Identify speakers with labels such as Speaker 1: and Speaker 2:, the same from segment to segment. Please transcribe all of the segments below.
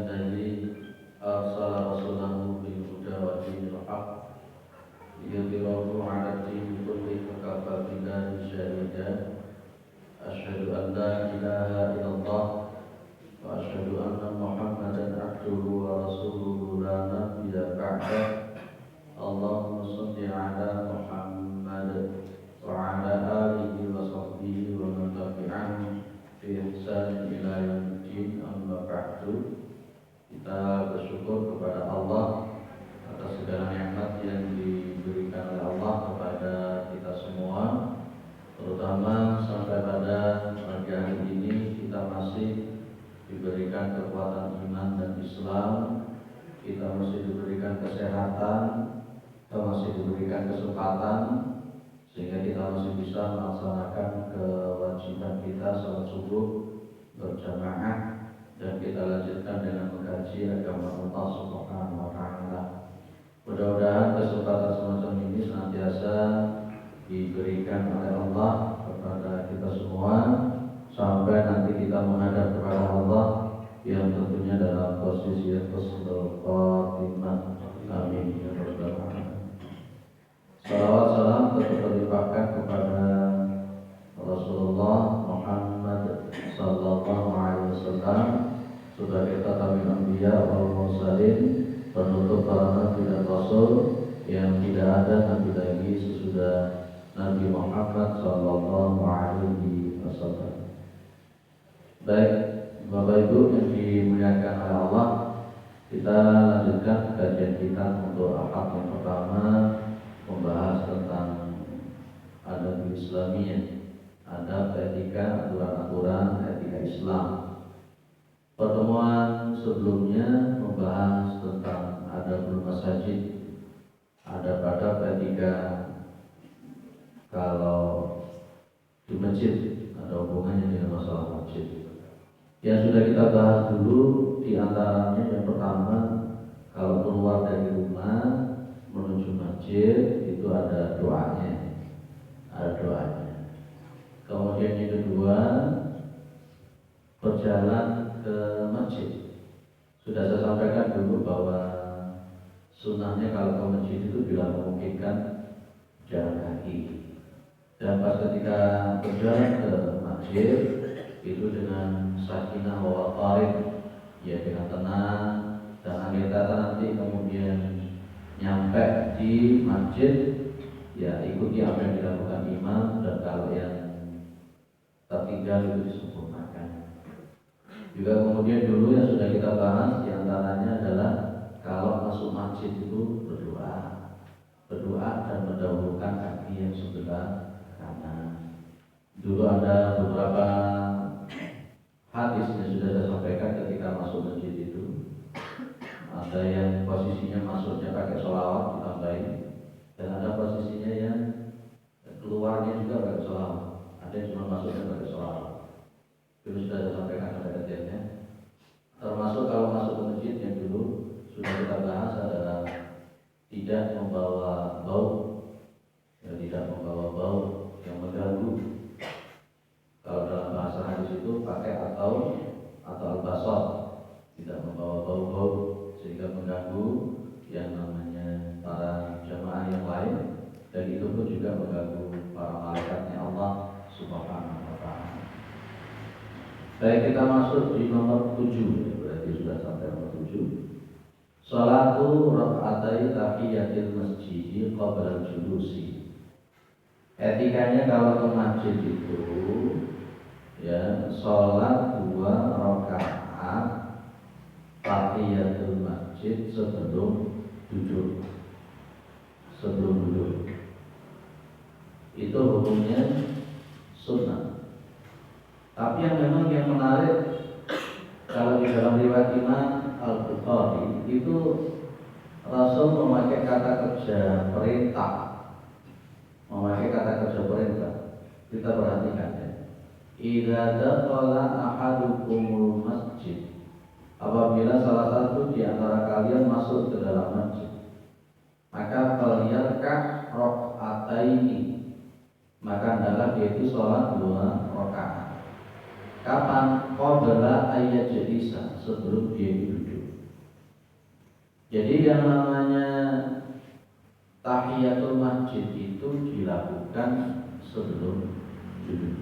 Speaker 1: Alladzi arsala rasulahu bil huda wa dinil haqq liyudhhirahu 'ala dini kullihi wa kafa billahi shahida. Asyhadu an la ilaha illallah wa asyhadu anna Muhammadan abduhu wa rasuluhu la nabiyya ba'dah. Allahumma shalli 'ala Muhammad wa 'ala alihi wa sahbihi wa man tabi'ahum bi ihsan ila yaumil amma ba'du. Kita bersyukur kepada Allah atas segala nikmat yang diberikan oleh Allah kepada kita semua, terutama sampai pada pagi hari ini kita masih diberikan kekuatan iman dan Islam, kita masih diberikan kesehatan, kita masih diberikan kesempatan, sehingga kita masih bisa melaksanakan kewajiban kita salat subuh berjamaah, dan kita lanjutkan dengan mengkaji agama Allah Subhanahu wa Ta'ala. Mudah-mudahan kesempatan semacam ini senantiasa diberikan oleh Allah kepada kita semua sampai nanti kita menghadap kepada Allah yang tentunya dalam posisi husnul khotimah. Amin ya rabbal alamin. Salawat salam tetap terlimpahkan kepada Rasulullah Muhammad sallallahu alaihi wasallam sebagai khatamul anbiya wal mursalin, penutup para nabi dan rasul yang tidak ada nabi lagi sesudah Nabi Muhammad sallallahu alaihi wasallam. Baik, Bapak Ibu yang dimuliakan oleh Allah, kita lanjutkan kajian kita untuk akad yang pertama, membahas tentang adab Islamiyah, adab etika, aturan-aturan etika Islam. Pertemuan sebelumnya membahas tentang adabul masajid, adab-adab etika kalau di masjid, ada hubungannya dengan masalah masjid. Yang sudah kita bahas dulu diantaranya yang pertama, kalau keluar dari rumah menuju masjid itu ada doanya, Kemudian yang kedua, berjalan ke masjid. Sudah saya sampaikan dulu bahwa sunnahnya kalau ke masjid itu bila memungkinkan jalan kaki. Dan pas ketika berjalan ke masjid itu dengan sakinah wa waqarin, ya dengan tenang, dan akhir kata nanti kemudian nyampe di masjid, ya ikuti apa yang dilakukan imam, dan kalau yang tertinggal itu disempurnakan. Juga kemudian dulu yang sudah kita bahas diantaranya adalah kalau masuk masjid itu berdoa dan mendahulukan kaki yang sebelah kanan. Dulu ada beberapa hadis yang sudah saya sampaikan ketika masuk masjid itu. Ada yang posisinya masuknya pakai sholawat ditambahin, dan ada posisinya yang keluarnya juga pakai sholawat. Ada yang cuma masuknya pakai sholawat. Dulu sudah saya sampaikan pada detailnya. Termasuk kalau masuk ke masjid yang dulu sudah kita bahas adalah tidak membawa bau, tidak membawa bau yang mengganggu. Kalau dalam bahasa hadis itu pakai atau al-basar, tidak membawa bau-bau sehingga mengganggu yang namanya para jamaah yang lain, dan itu pun juga mengganggu para malaikatnya Allah Subhanahu wa Ta'ala. Baik, kita masuk di nomor 7, berarti sudah sampai nomor 7. Salatu rak'atai tahiyatil masjid qabla julusi. Etikanya kalau ke masjid itu, ya, salat 2 rakaat tahiyatul masjid sebelum duduk. Itu hukumnya sunnah. Tapi yang memang yang menarik, kalau di dalam riwayat Imam Al-Bukhari itu Rasul memakai kata kerja perintah. Kita perhatikan ya. Idza dakhala ahadukumul masjid, apabila salah satu di antara kalian masuk ke dalam masjid, maka falyarka' rak'ataini, maka hendaklah dia itu sholat 2 rakaat. Kapan? Qabla ayat jelisa, sebelum dia duduk. Jadi yang namanya tahiyatul masjid itu dilakukan sebelum duduk.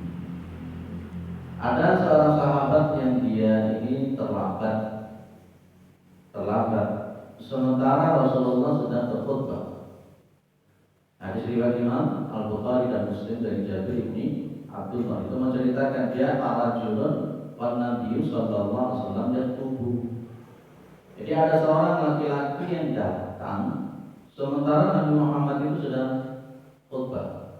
Speaker 1: Ada seorang sahabat yang dia ini terlambat, sementara Rasulullah sedang berkhutbah. Hadis riwayat Imam Al-Bukhari dan Muslim dari Jabir bin Abdullah itu menceritakan dia rajulun wan Nabi sallallahu alaihi wasallam yaktubu. Jadi ada seorang laki-laki yang datang sementara Nabi Muhammad itu sedang khutbah.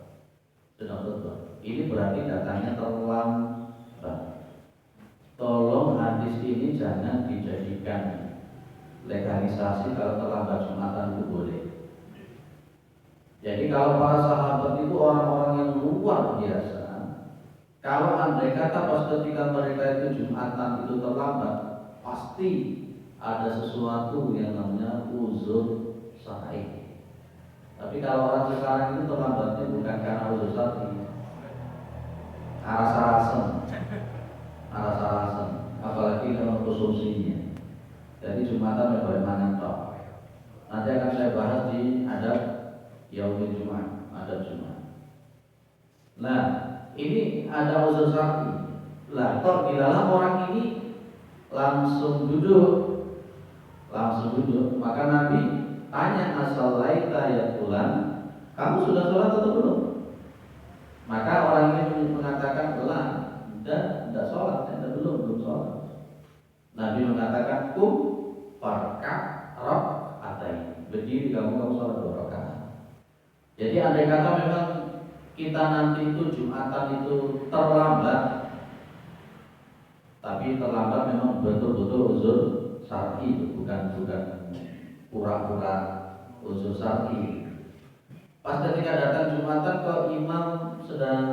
Speaker 1: Ini berarti datangnya terlambat. Tolong hadis ini jangan dijadikan legalisasi kalau terlambat Jumatan itu boleh. Jadi kalau para sahabat itu orang-orang yang luar biasa. Kalau andai kata pas ketika mereka itu Jumatan itu terlambat, pasti ada sesuatu yang namanya uzur syar'i. Tapi kalau orang sekarang itu terlambatnya bukan karena uzur syar'i, aras-arasan, apalagi kalau konsumsinya. Jadi Jumatan bagaimana toh? Nanti akan saya bahas di adab Yaumul Jumat, adab Jumat. Nah, ini ada uzur syar'i. Lah, kok di dalam orang ini langsung duduk, maka Nabi tanya asalaita ya fulan, kamu sudah sholat atau belum? Maka orang ini mengatakan tidak sholat, belum sholat. Nabi mengatakan farka rakaatain, berdiri kamu sholat 2 rakaat. Jadi andai kata memang kita nanti itu Jumatan itu terlambat, tapi terlambat memang betul-betul uzur syar'i itu, bukan pura-pura uzur syar'i. Pas ketika datang Jumatan ke imam sedang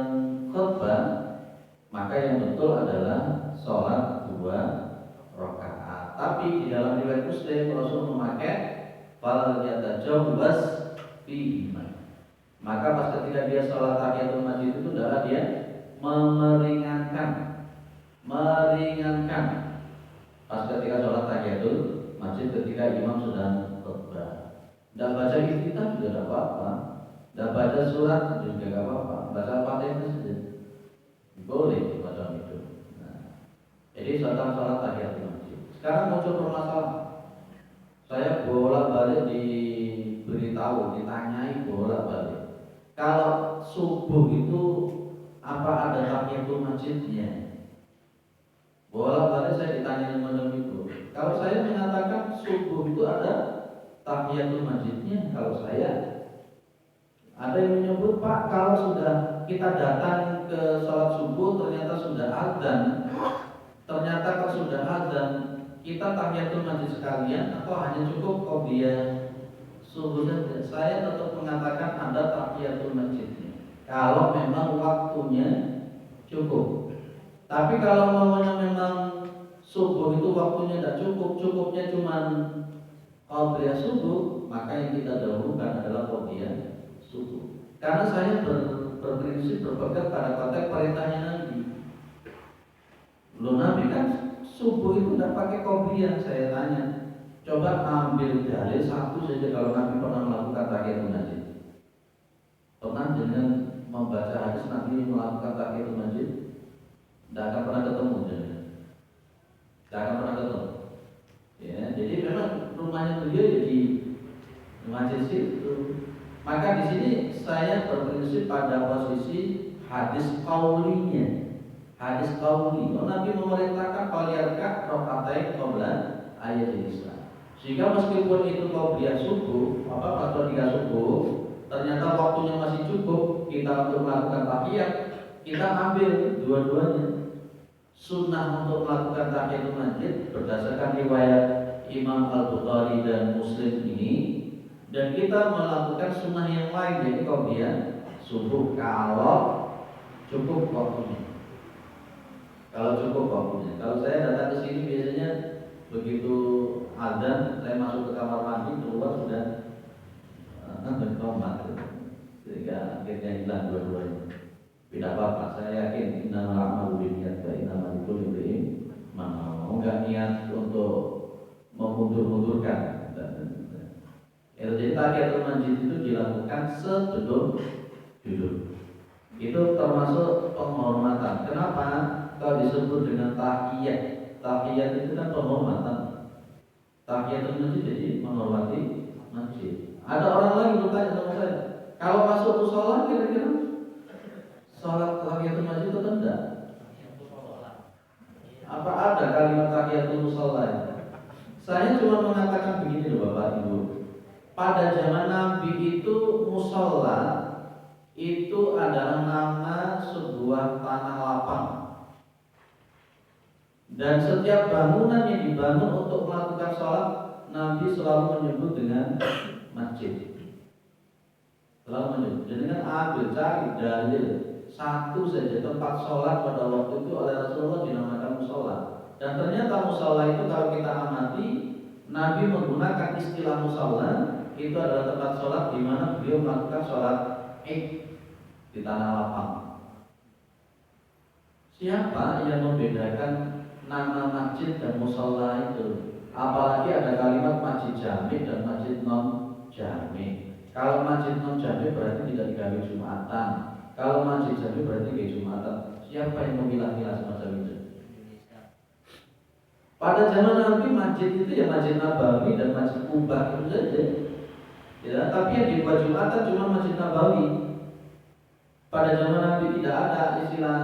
Speaker 1: khutbah, maka yang betul adalah sholat 2 rakaat. Tapi di dalam riwayat Muslim Rasul memakai fal yatajawwaz fi iman. Maka pas ketika dia sholat tahiyatul masjid itu adalah dia meringankan. Pas ketika sholat tahiyatul masjid ketika imam sedang khutbah. Tidak baca iftitah juga tidak apa-apa. Tidak baca surat juga tidak apa-apa. Baca Fatihah saja boleh macam itu. Nah, jadi sedang sholat tahiyatul masjid. Sekarang muncul permasalahan. Saya bolak-balik diberitahu, ditanyai bolak-balik. Kalau subuh itu apa ada tahiyatul masjidnya? Bolak-balik saya ditanya macam itu. Kalau saya mengatakan subuh itu ada tahiyatul masjidnya, kalau saya ada yang menyebut Pak, kalau sudah kita datang ke sholat subuh ternyata sudah azan, kita tahiyatul masjid sekalian atau hanya cukup qobliyah subuh saja? Saya tetap mengatakan ada tahiyatul masjidnya kalau memang waktunya cukup. Tapi kalau memang subuh itu waktunya tidak cukup, cukupnya cuma qobliyah subuh, maka yang kita dahulukan adalah qobliyah subuh. Karena saya berprinsip berpegang pada konteks perintahnya Nabi. Nabi kan subuh itu tidak pakai qobliyah. Saya tanya, coba ambil dalil satu saja kalau Nabi pernah melakukan tahiyatul masjid. Pernah dengan membaca hadis Nabi melakukan tahiyatul masjid? Tidak akan pernah ketemu. Ya, jadi memang rumahnya beliau di masjid situ. Maka di sini saya berprinsip pada posisi hadis qaulinya. Hadis qauli. Nabi memerintahkan faliyarka rakaatain qabla ayat Islam. Sehingga meskipun itu qobliyah subuh, atau 3 subuh, ternyata waktunya masih cukup kita untuk melakukan tahiyat, kita ambil dua-duanya. Sunnah untuk melakukan tahiyatul masjid berdasarkan riwayat Imam Al-Bukhari dan Muslim ini, dan kita melakukan sunnah yang lain, yaitu qobliyah subuh kalau cukup waktunya. Kalau saya datang ke sini biasanya begitu azan, saya masuk ke kamar mandi, keluar sudah bertobat, sehingga akhirnya hilang dua-duanya. Tidak apa-apa, saya yakin innamal a'malu binniyat wa innamal niat untuk memundur-mundurkan. Jadi tahiyatul masjid itu dilakukan sebelum duduk. Itu termasuk penghormatan. Kenapa? Kalau disebut dengan tahiyat, tahiyat itu kan penghormatan. Tahiyatul masjid jadi menghormati masjid. Ada orang lain bertanya sama saya, kalau masuk musola kira-kira sholat tahiyatul masjid itu enggak? Apa ada kalimat tahiyatul musola? Saya cuma mengatakan begini loh Bapak Ibu. Pada zaman Nabi itu musola itu adalah nama sebuah tanah lapang. Dan setiap bangunan yang dibangun untuk melakukan sholat, Nabi selalu menyebut dengan masjid. Selalu menyebut. Dengan ambil cari dalil satu saja tempat sholat pada waktu itu oleh Rasulullah dinamakan musola. Dan ternyata musola itu kalau kita amati, Nabi menggunakan istilah musola itu adalah tempat sholat di mana beliau melakukan sholat Id di tanah lapang. Siapa yang membedakan nama masjid dan musola itu? Apalagi ada kalimat masjid jami dan masjid non jami. Kalau masjid non jami berarti tidak digawe Jumatan. Kalau masjid jami berarti digawe Jumatan. Siapa yang memilah-milah semacam itu? Pada zaman Nabi masjid itu ya Masjid Nabawi dan Masjid Kuba itu saja. Ya, tapi yang dibuat Jumatan cuma Masjid Nabawi. Pada zaman Nabi tidak ada istilah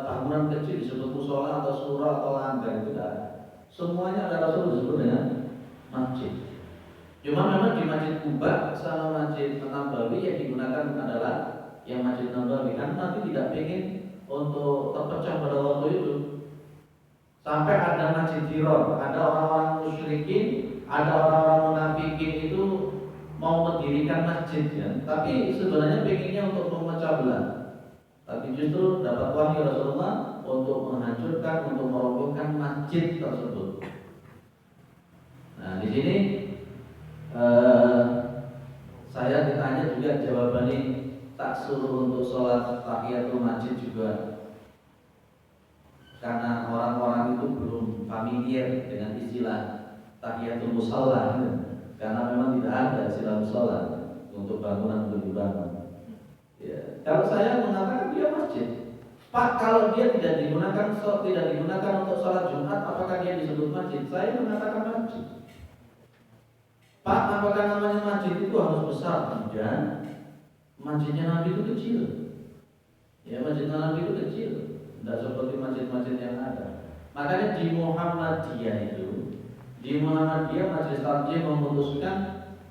Speaker 1: bangunan kecil disebut musola atau surah atau langgar, itu tidak ada. Semuanya ada Rasul disebut dengan masjid. Cuma memang di Masjid Kuba sama Masjid Nabawi yang digunakan adalah yang Masjid Nabawi, kan Nabi tidak ingin untuk terpecah pada waktu itu. Sampai ada Masjid Diror, ada orang-orang musyrikin, ada orang-orang munafikin itu mau mendirikan masjid ya. Tapi sebenarnya pengennya untuk memecah belah. Tapi justru dapat wahyu Rasulullah untuk menghancurkan, untuk merobohkan masjid tersebut. Nah, di sini saya ditanya juga jawabannya tak suruh untuk sholat tahiyatul masjid juga. Karena orang-orang itu belum familiar dengan istilah tahiyatul musalla, karena memang tidak ada istilah musalla untuk bangunan untuk dibangun. Ya. Kalau saya mengatakan dia masjid, Pak, kalau dia tidak digunakan untuk sholat Jumat, apakah dia disebut masjid? Saya mengatakan masjid. Pak, apakah namanya masjid itu harus besar? Tidak. Masjidnya Nabi itu kecil. Ya, masjid Nabi itu kecil. Tidak seperti masjid-masjid yang ada. Makanya di Muhammadiyah itu, di Muhammadiyah Majelis Tarjih memutuskan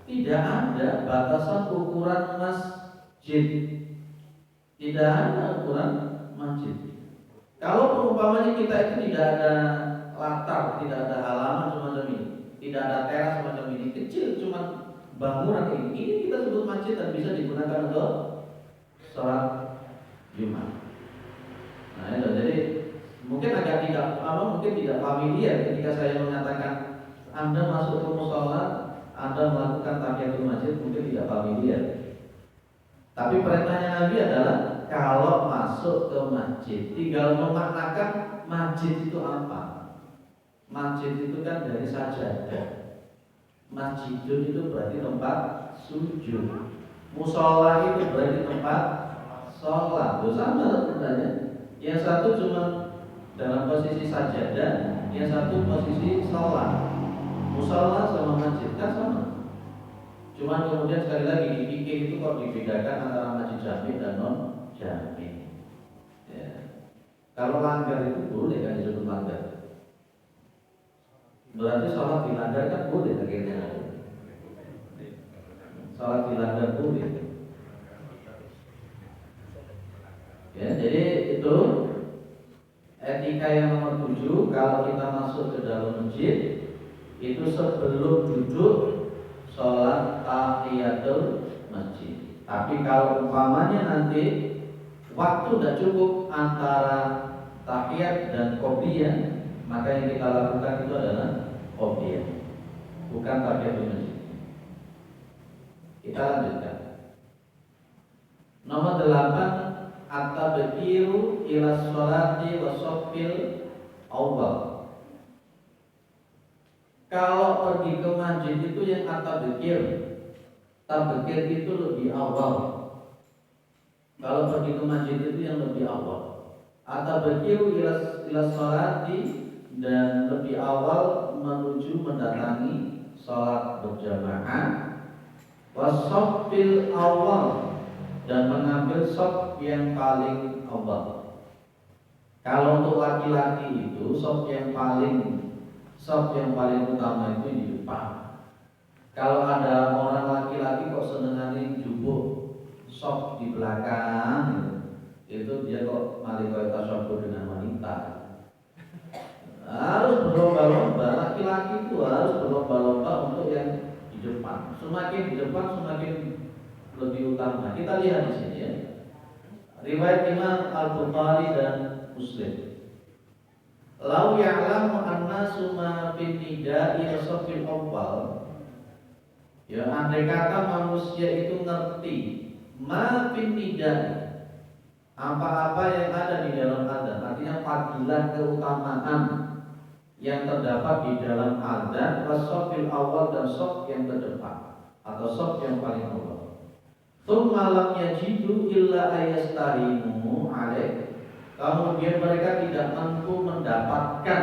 Speaker 1: tidak ada batasan ukuran masjid. Tidak ada ukuran masjid. Kalau perumpamannya kita itu tidak ada latar, tidak ada halaman semacam ini, tidak ada teras semacam ini, kecil cuma bangunan ini kita sebut masjid dan bisa digunakan untuk sholat Jumat. Nah, itu jadi mungkin agak mungkin tidak familiar ketika saya mengatakan Anda masuk ke musola, Anda melakukan tahiyatul masjid, mungkin tidak familiar. Tapi perintahnya Nabi adalah kalau masuk ke masjid, tinggal memaknakan masjid itu apa. Masjid itu kan dari sajadah. Masjidun itu berarti tempat sujud. Musola itu berarti tempat sholat. Itu sama sebenarnya. Yang satu cuma dalam posisi sajadah, yang satu posisi sholat. Musola sama masjid kan sama. Cuma kemudian sekali lagi di fikih itu kok dibedakan antara masjid jami dan non jami. Ya. Kalau langgar itu boleh kan disebut langgar. Berarti sholat di langgar kan boleh akhirnya. Sholat di langgar boleh. Ya, jadi itu etika yang nomor 7. Kalau kita masuk ke dalam masjid, itu sebelum duduk sholat tahiyatul masjid. Tapi kalau umpamanya nanti waktu tidak cukup antara tahiyat dan qobliyah, maka yang kita lakukan itu adalah qobliyah, bukan tahiyatul masjid. Kita lanjutkan. Nomor 8, at-tabkiru ila sholati wa shaffil awal. Kalau pergi ke masjid itu yang at-tabkir itu lebih awal. Kalau pergi ke masjid itu yang lebih awal. At-tabkir ila sholati, dan lebih awal menuju mendatangi sholat berjamaah. Wasoffil awal, dan mengambil sof yang paling awal. Kalau untuk laki-laki itu sof yang paling utama itu di depan. Kalau ada orang laki-laki kok senengane jubuk sof di belakang, itu dia kok malah tasyabbuh dengan wanita. Harus berlomba-lomba, laki-laki itu harus berlomba-lomba untuk yang di depan. Semakin di depan semakin lebih utama. Kita lihat di sini ya. Riwayat Imam Al-Bukhari dan Muslim. Lau ya'lamu an-nasu ma fin nida'i as-saffil awwal. Ya, andai kata manusia itu ngerti ma fin nida'i, apa-apa yang ada di dalam adzan, artinya fadilah keutamaan yang terdapat di dalam adzan, was-saffil awal, dan shaf yang terdepan atau shaf yang paling awal. Tsumma lam yajidu illa ayastahimu alaih. Kemudian mereka tidak mampu mendapatkan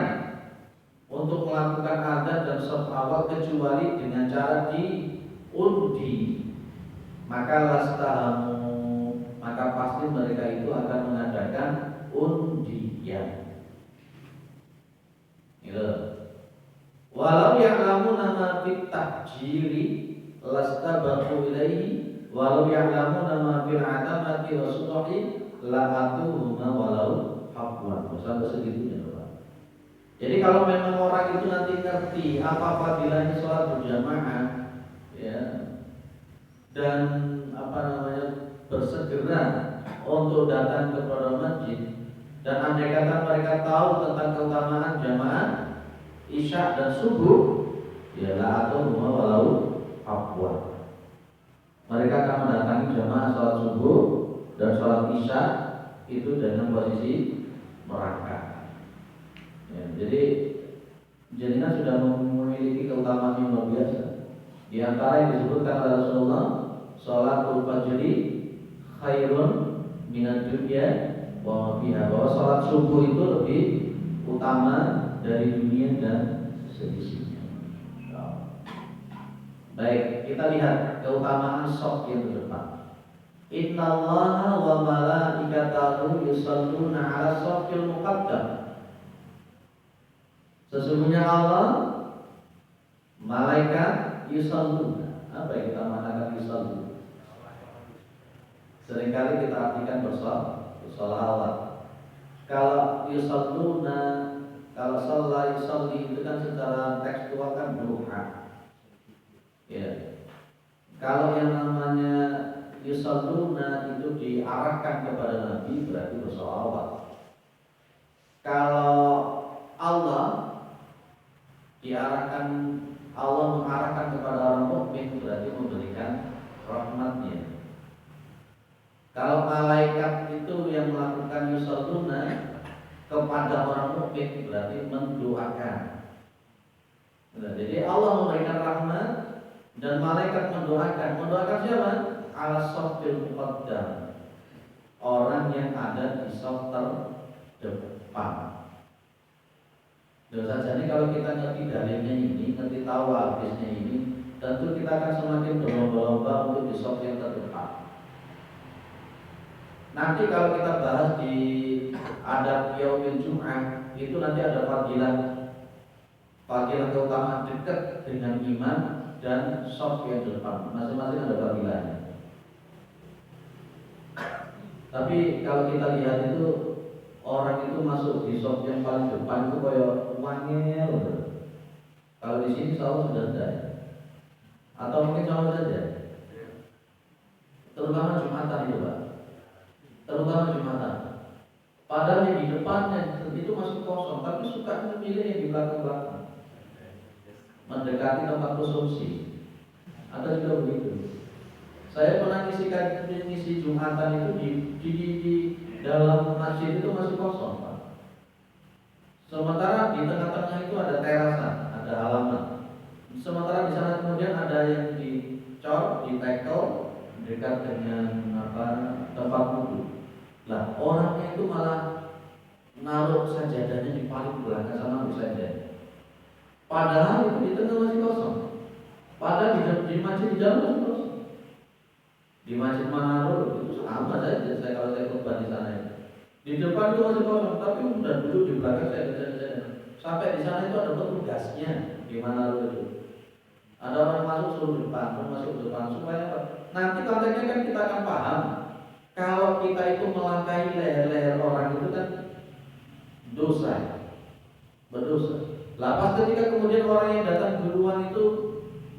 Speaker 1: untuk melakukan adzan dan shaf awal kecuali dengan cara diundi, maka lastahamu, maka pasti mereka itu akan mengadakan undian. Walau ya'lamu nama fit tahjiri lastabaqu ilaihi, walau ya'lamu nama fil atamati wa sudahi la'atuhuma walau habwan. Sampai segitunya, Pak. Jadi kalau memang orang itu nanti ngerti apa fadilahnya sholat berjamaah, ya, dan bersegera untuk datang kepada masjid, dan andai kata mereka tahu tentang keutamaan jamaah isya dan subuh, ya atau walau habwan, mereka akan mendatangi jamaah sholat subuh dan sholat isya itu dengan posisi merangkak. Ya, jadi jadinya sudah memiliki keutamaan yang luar biasa. Di antara yang disebutkan oleh Rasulullah, sholatul fajri khairun minad dunya wa ma fiha, bahwa sholat subuh itu lebih utama dari dunia dan seisinya. Baik, kita lihat keutamaan shaf yang terdepan. Innallaha wa malaikatahu yusholluna 'ala shaffil muqaddam. Sesungguhnya Allah, malaikat yusholluna. Apa yang kita maknakan yusholluna? Seringkali kita artikan bersolawat. Kalau yusholluna, kalau sholat yusolli itu kan secara tekstual kan duha. Ya. Kalau yang namanya yusholluna itu diarahkan kepada Nabi, berarti bersolawat. Kalau Allah mengarahkan kepada orang mukmin, berarti memberikan rahmatnya. Kalau malaikat itu yang melakukan yusholluna kepada orang mukmin, berarti mendoakan. Nah, jadi Allah memberikan rahmat dan malaikat mendoakan. Mendoakan siapa? Ala shaffil muqaddam, orang yang ada di shaf terdepan. Dosa saja ini kalau kita ngerti dalilnya ini, ngerti tahu hadisnya ini, tentu kita akan semakin berlomba-lomba untuk di shaf yang terdepan. Nanti kalau kita bahas di adab yaumil Jum'ah, itu nanti ada fadilah keutamaan dekat dengan imam dan shaf yang depan. Masing-masing ada fadilahnya. Tapi kalau kita lihat itu, orang itu masuk di shaf yang paling depan itu kayak wangil. Kalau di sini selalu sudah ada, atau mungkin sama saja. Terutama Jumatan itu, Pak. Terutama Jumatan. Padahal yang di depannya itu masih kosong, tapi suka memilih yang di belakang-belakang, mendekati tempat konsumsi. Ada juga begitu. Saya pernah ngisi Jumatan itu di dalam masjid itu masih kosong, Pak. Sementara di tengah-tengah itu ada terasan, ada halaman. Sementara di sana kemudian ada yang dicor, ditekel dekat dengan tempat wudhu. Lah orangnya itu malah naruh sajadahnya di paling belakang sana saja. Padahal itu di tengah masih kosong. Padahal di masjid di dalam masih kosong. Di masjid Manarul itu sama saja. Kalau saya khutbah di sana itu. Di depan itu masih kosong, tapi udah duduk di belakang saya. Sampai di sana itu ada petugasnya di Manarul itu. Ada orang masuk suruh depan, masuk depan supaya apa? Nanti konteksnya kan kita akan paham. Kalau kita itu melangkahi leher-leher orang itu kan dosa, berdosa. Lapas ketika kemudian orang yang datang duluan itu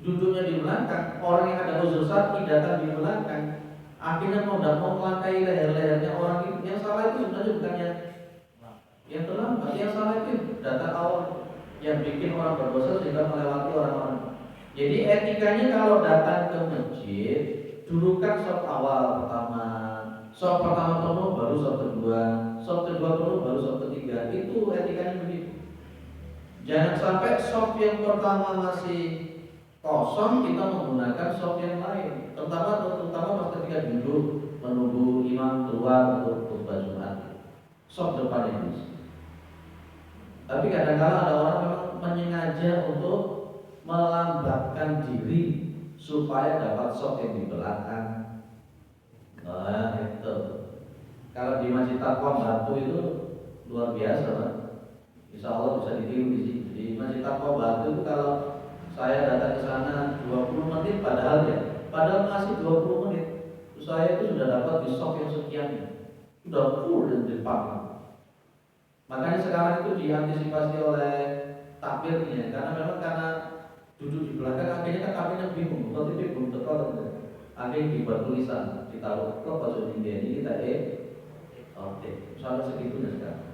Speaker 1: duduknya di belakang, orang yang ada usul syar'i datang di belakang, akhirnya mau melangkahi leher-lehernya orang itu. Yang salah itu sebenarnya bukan yang terlambat, yang salah itu datang awal yang bikin orang berdosa sehingga melewati orang-orang. Jadi etikanya kalau datang ke masjid, dudukkan sop awal pertama, sop pertama penuh baru sop kedua, sop kedua penuh baru sop ketiga. Itu etikanya begitu. Jangan sampai sop yang pertama masih kosong kita menggunakan sop yang lain, terutama pas ketika duduk menunggu imam keluar untuk khutbah Jumat. Sop depan ini. Tapi kadang-kadang ada orang memang menyengaja untuk melambatkan diri supaya dapat sop yang di belakang. Nah itu. Kalau di Masjid Taqwa Batu itu luar biasa, Pak. Insya Allah bisa ditiru di sini. Di Masjid Taqwa Batu itu kalau saya datang ke sana 20 menit padahal masih 20 menit. Saya itu sudah dapat di sop yang sekian. Sudah full di depan. Makanya sekarang itu diantisipasi oleh takbirnya, karena duduk di belakang akhirnya kan takbirnya bingung, tapi belum tertolong. Akhirnya dibuat tulisan, ditaruh ke pojok ini kita oke, soalnya segitunya sekarang.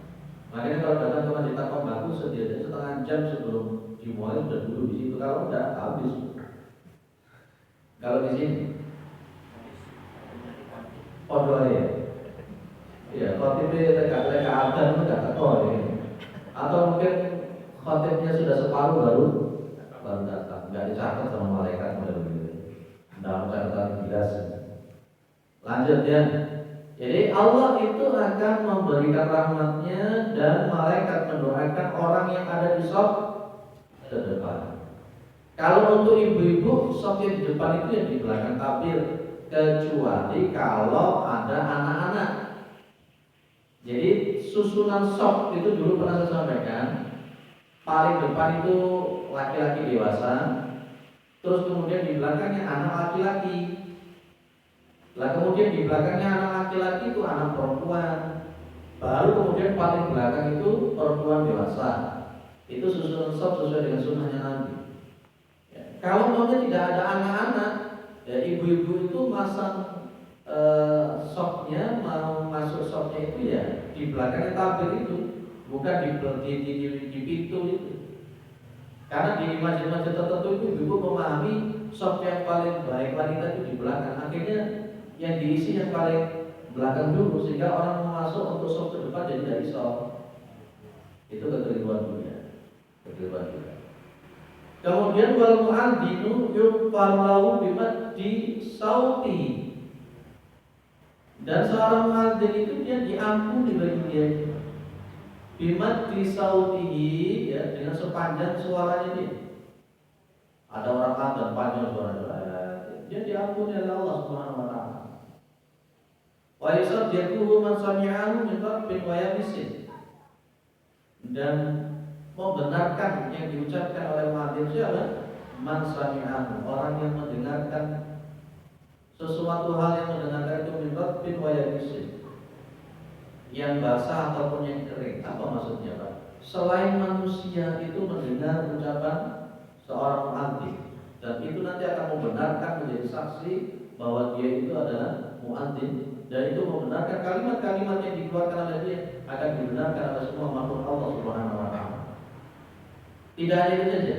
Speaker 1: Makanya kalau datang ke Masjid Taqwa Batu setidaknya setengah jam sebelum dimulai sudah duduk di situ, kalau enggak habis. Kalau di sini, ya, khotibnya leka adan itu nggak teko ya. Atau mungkin khotibnya sudah separuh baru datang, nggak dicatat sama malaikat model begitu. Dalam catatan jelas. Lanjut ya. Jadi Allah itu akan memberikan rahmatnya dan malaikat mendoakan orang yang ada di saf terdepan. Kalau untuk ibu-ibu, saf yang di depan itu yang di belakang takbir, kecuali kalau ada anak-anak. Jadi susunan saf itu dulu pernah saya sampaikan, paling depan itu laki-laki dewasa, terus kemudian di belakangnya anak laki-laki. Lah kemudian di belakangnya anak laki-laki itu anak perempuan. Baru kemudian paling belakang itu perempuan dewasa. Itu susunan saf sesuai dengan sunnahnya Nabi. Ya, kalau memang tidak ada anak-anak, ya ibu-ibu itu masang sofnya, mau masuk sofnya itu ya di belakangnya tabir itu, bukan di pintu itu. Karena di masjid-masjid tertentu itu ibu memahami sof yang paling baik wanita itu di belakang. Akhirnya yang diisi yang paling belakang dulu sehingga orang mau masuk untuk sof ke depan jadi dari sof. Itu kekeliruan dunia, kekeliruan juga. Kemudian wal mu'adzinu yuqallahu bima di sauti. Dan seorang muadzin itu dia diampuni bagi dia bima di sautihi, ya, dengan sepanjang suaranya dia. Ada orang adzan panjang suaranya, dia diampuni oleh Allah Subhanahu wa taala. Wa yusaddiquhu man sami'ahu min rabbin wa yabisin. Dan membenarkan yang diucapkan oleh muadzin siapa? Man sami'ahu, orang yang mendengarkan sesuatu hal yang mendengarkan itu min rabbin wa yabisin, yang basah ataupun yang kering. Apa maksudnya, Pak? Selain manusia itu mendengar ucapan seorang muadzin, dan itu nanti akan membenarkan menjadi saksi bahwa dia itu adalah muadzin, dan itu membenarkan kalimat-kalimat yang dikeluarkan oleh dia akan dibenarkan oleh semua makhluk Allah Subhanahu wa taala. Tidak hanya itu saja,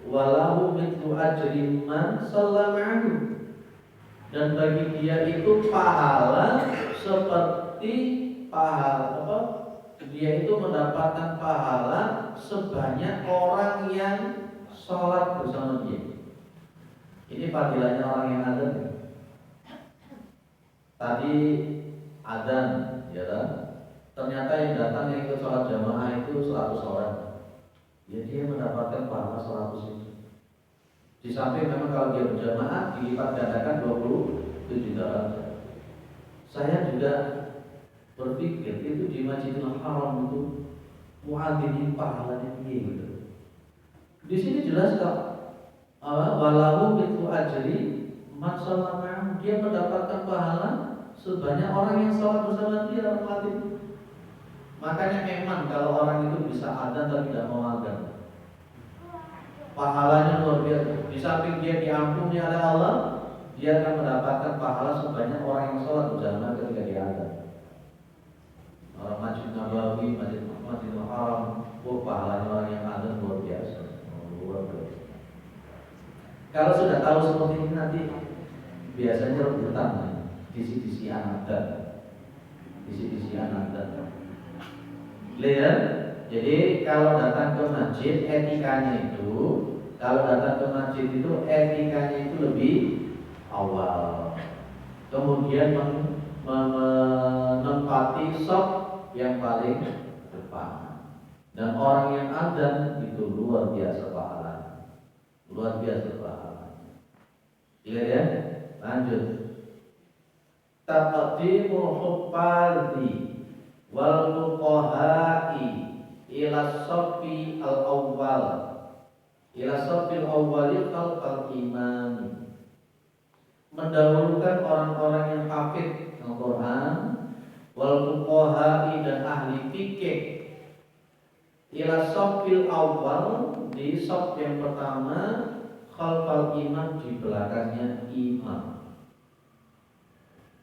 Speaker 1: walahu mithlu ajri man sallamahu, dan bagi dia itu pahala seperti pahala dia itu mendapatkan pahala sebanyak orang yang sholat bersama dia. Ini fadilahnya orang yang ada. Tadi adzan, ya kan? Ternyata yang datang yang ikut sholat jamaah itu 100 orang. Ya dia mendapatkan pahala 100 itu. Di samping memang kalau dia berjamaah dilipat gandakan 27 derajat. Saya juga berpikir itu di Masjidil Haram itu muadzinin pahalanya gitu. Di sini jelas kok walau itu ajri man shalla, dia mendapatkan pahala sebanyak orang yang sholat bersama dia muadzin. Makanya memang kalau orang itu bisa adzan tapi tidak mau adzan, pahalanya luar biasa. Di samping dia diampuni oleh Allah, dia akan mendapatkan pahala sebanyak orang yang sholat berjamaah ketika dia adzan. Orang Masjid Nabawi, Masjidil Haram, pahalanya orang yang adzan luar biasa, luar biasa. Kalau sudah tahu seperti ini nanti biasanya rebutan disi-disi anak dan disi-disi anak dan. Lihat, jadi kalau datang ke masjid etikanya itu, kalau datang ke masjid itu etikanya itu lebih awal. Kemudian menempati shop yang paling depan. Dan orang yang adzan itu luar biasa pahala. Luar biasa pahala. Lihat ya, lanjut. Taqdimul huffazi wal fuqaha'i ila shaffi al-awwal, ila shaffil awwali khalfal imam. Mendahulukan orang-orang yang hafid Al-Quran, wal fuqaha'i dan ahli fikih, ila shaffil awwal, di shaf yang pertama, khalfal imam, di belakangnya imam.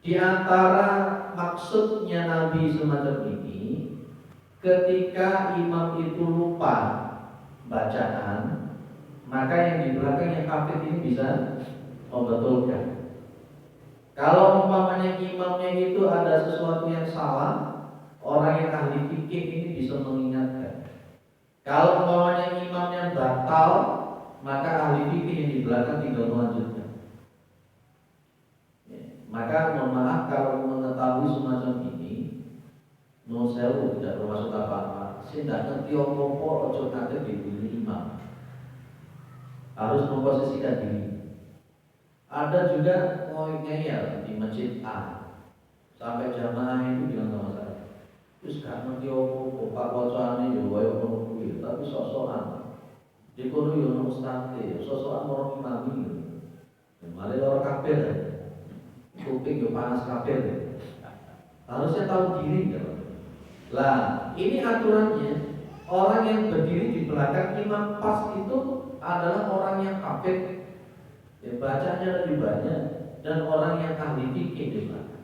Speaker 1: Di antara maksudnya Nabi semacam ini, ketika imam itu lupa bacaan, maka yang di belakang yang hafid ini bisa membetulkan. Kalau umpamanya imamnya itu ada sesuatu yang salah, orang yang ahli fikih ini bisa mengingatkan. Kalau umpamanya imamnya batal, maka ahli fikih yang di belakang tinggal melanjutkan. Maka mohon maaf kalau mengetahui semacam ini, non sewu tidak bermaksud apa-apa. Saya tidak ngerti apa-apa, ojo kaget dipilih imam. Harus memposisikan diri. Ada juga ngeyel di masjid A, sampai jamaah itu bilang sama saya, terus gak ngerti apa-apa, Pak wacaane yo wae ono kuwi, tapi sok-sokan. Di kono yo ono ustaz, sok-sokan orang imami. Malah orang kafir. Kuping yo panas kabel. Harusnya tahu diri ya. Lah, ini aturannya. Orang yang berdiri di belakang imam pas itu adalah orang yang hafid, ya bacanya lebih banyak, dan orang yang ahli fikih di belakang.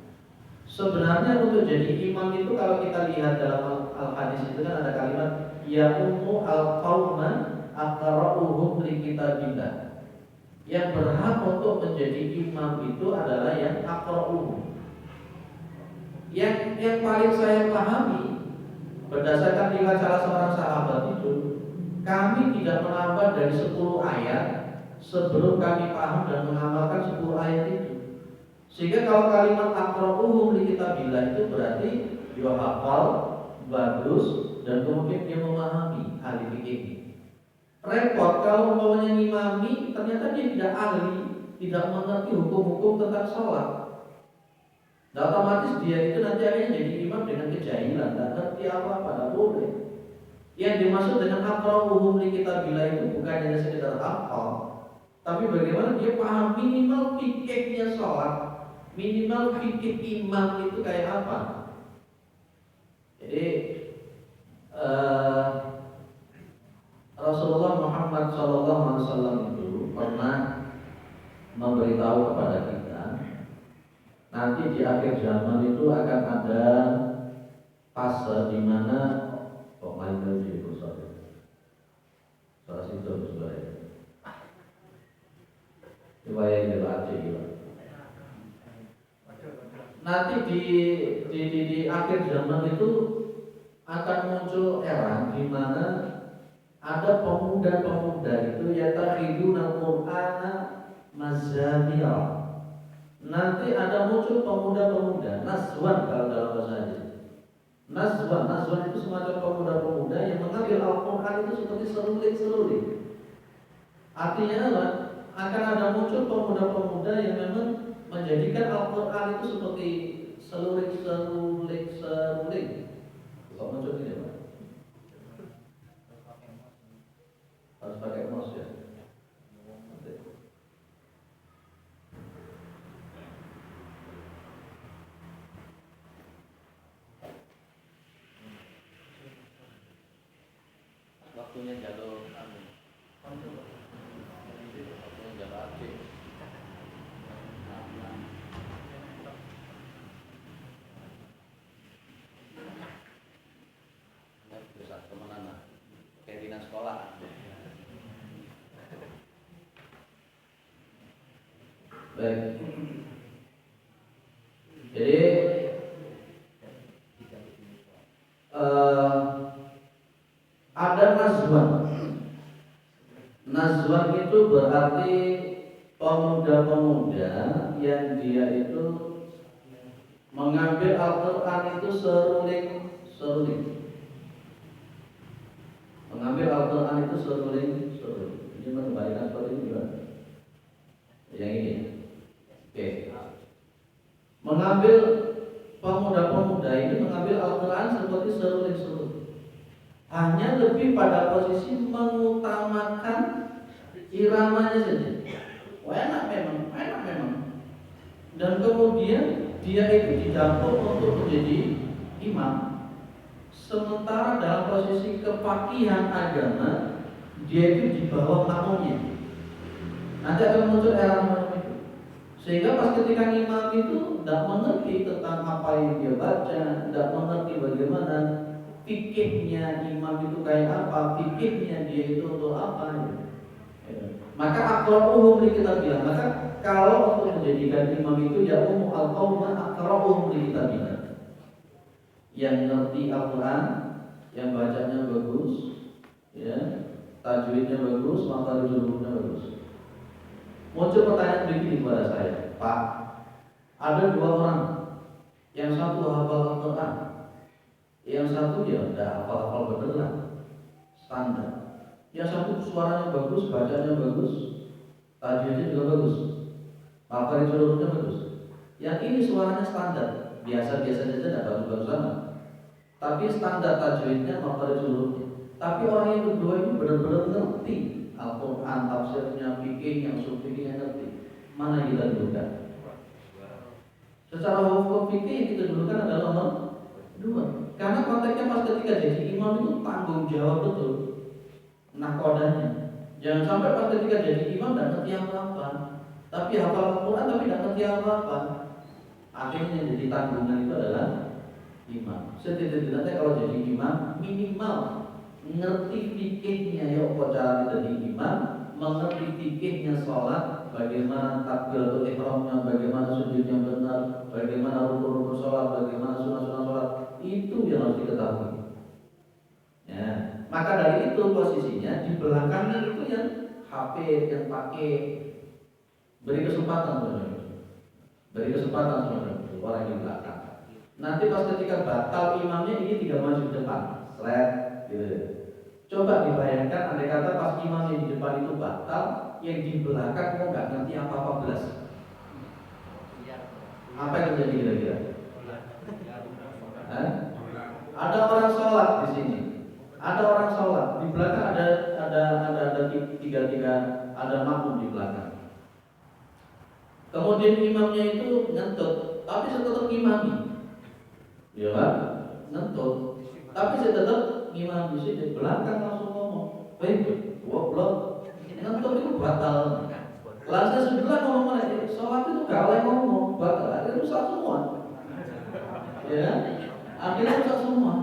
Speaker 1: Sebenarnya untuk jadi imam itu kalau kita lihat dalam al-hadis itu kan ada kalimat ya ummu al-qauma aqra'uhum li kitabillah. Yang berhak untuk menjadi imam itu adalah yang aqra'uhum. Yang paling saya pahami berdasarkan riwayat salah seorang sahabat itu, kami tidak menambah dari 10 ayat sebelum kami paham dan mengamalkan 10 ayat itu. Sehingga kalau kalimat aqra'uhum li kitabillah itu berarti dia hafal, bagus, dan kemudian dia memahami ahli fikih. Repot kalau umpamanya imami ternyata dia tidak ahli, tidak mengerti hukum-hukum tentang sholat. Nah, otomatis dia itu nanti akhirnya jadi imam dengan kejahilan, tidak ngerti apa-apa, tidak boleh. Yang dimaksud dengan aqra'uhum li kitabillah itu bukan hanya sekedar hafal, tapi bagaimana dia paham minimal fikihnya sholat, minimal fikih imam itu kayak apa. Jadi Rasulullah Muhammad SAW itu pernah memberitahu kepada kita, nanti di akhir zaman itu akan ada fase di mana kok main dari salah situ sebenarnya. Coba yang dilatih gitu. Nanti di akhir zaman itu akan muncul era di mana ada pemuda-pemuda itu yatakhiduna Qur'ana mazamira. Nanti ada muncul pemuda-pemuda naswan kalau dalam bahasa Inggris. Naswan itu semacam pemuda-pemuda yang mengambil Al-Quran itu seperti seruling-seruling. Artinya apa? Akan ada muncul pemuda-pemuda yang memang menjadikan Al-Quran itu seperti seruling-seruling. Kok muncul ini Pak? Harus pakai mouse ya. Waktunya jalur waktunya jalur aceh. Bisa kemana? Kayak dinas sekolah. Baik. Jadi ada nazwan. Nazwan itu berarti pemuda-pemuda yang dia itu mengambil Al-Quran itu seruling. Mengambil Al-Quran itu seruling. Ini mengembalikan seperti ini juga. Yang ini. Oke. Mengambil pemuda-pemuda ini mengambil Al-Quran seperti seruling. Hanya lebih pada posisi mengutamakan iramanya saja. Enak memang. Dan kemudian dia itu didampuk untuk menjadi imam. Sementara dalam posisi kepakihan agama, dia itu di bawah makmumnya. Nanti akan muncul era semacam itu. Sehingga pas ketika imam itu tidak mengerti tentang apa yang dia baca, tidak mengerti bagaimana fikihnya imam itu kayak apa, fikihnya dia itu untuk apa ya. Maka aqra'uhum li kitabillah. Maka kalau untuk menjadikan imam itu ya al-qauma aqra'uhum li kitabillah. Yang ngerti Al-Quran, yang bacanya bagus, ya, tajwidnya bagus, makhrajul hurufnya bagus. Muncul pertanyaan begini kepada saya, Pak, ada dua orang, yang satu hafal Al-Quran, yang satu ya tidak hafal beneran, standar. Yang satu suaranya bagus, bacanya bagus, tajwidnya juga bagus, makhrajul hurufnya bagus. Yang ini suaranya standar, biasa-biasa saja, tidak bagus-bagus sama. Tapi standar tajwidnya makhrajul hurufnya. Tapi orang yang kedua ini benar-benar ngerti Al-Quran, tafsirnya, fikihnya, usul fikihnya ngerti. Mana yang kita dulukan? Secara hukum fikih yang kita dulukan adalah nomor 2. Karena konteksnya pas ketika jadi imam itu tanggung jawab betul nakodanya. Jangan sampai pas ketika jadi imam tidak ngerti apa-apa, tapi hafal Al-Quran tapi tidak ngerti apa-apa. Akhirnya yang jadi tanggungan itu adalah imam. Setidak-tidaknya kalau jadi imam minimal ngerti fikihnya ya apa cara jadi imam, mengerti fikihnya sholat, bagaimana takbiratul ihramnya, bagaimana sujud yang benar, bagaimana rukun-rukun sholat, bagaimana sunah-sunah sholat, itu yang harus diketahui. Ya, maka dari itu posisinya di belakangnya itu yang hafid, yang pakai, beri kesempatan sebenarnya orang yang di belakang. Nanti pas ketika batal imamnya ini tinggal maju ke depan, seret, gitu. Coba dibayangkan, andai kata pas imam yang di depan itu batal, yang di belakang kok nggak ngerti apa-apa belas. Apa yang terjadi kira-kira? Ada orang sholat di sini, ada orang sholat di belakang ada tiga ada makmum di belakang. Kemudian imamnya itu ngentut, tapi saya tetap imami, ya kan? Ngentut, tapi saya tetap imam di sini. Belakang langsung ngomong, goblok, ngentut itu batal. Lalu sebelah ngomong lagi, sholat itu gak boleh ngomong, batal. Akhirnya rusak semua, ya. Akhirnya rusak semua.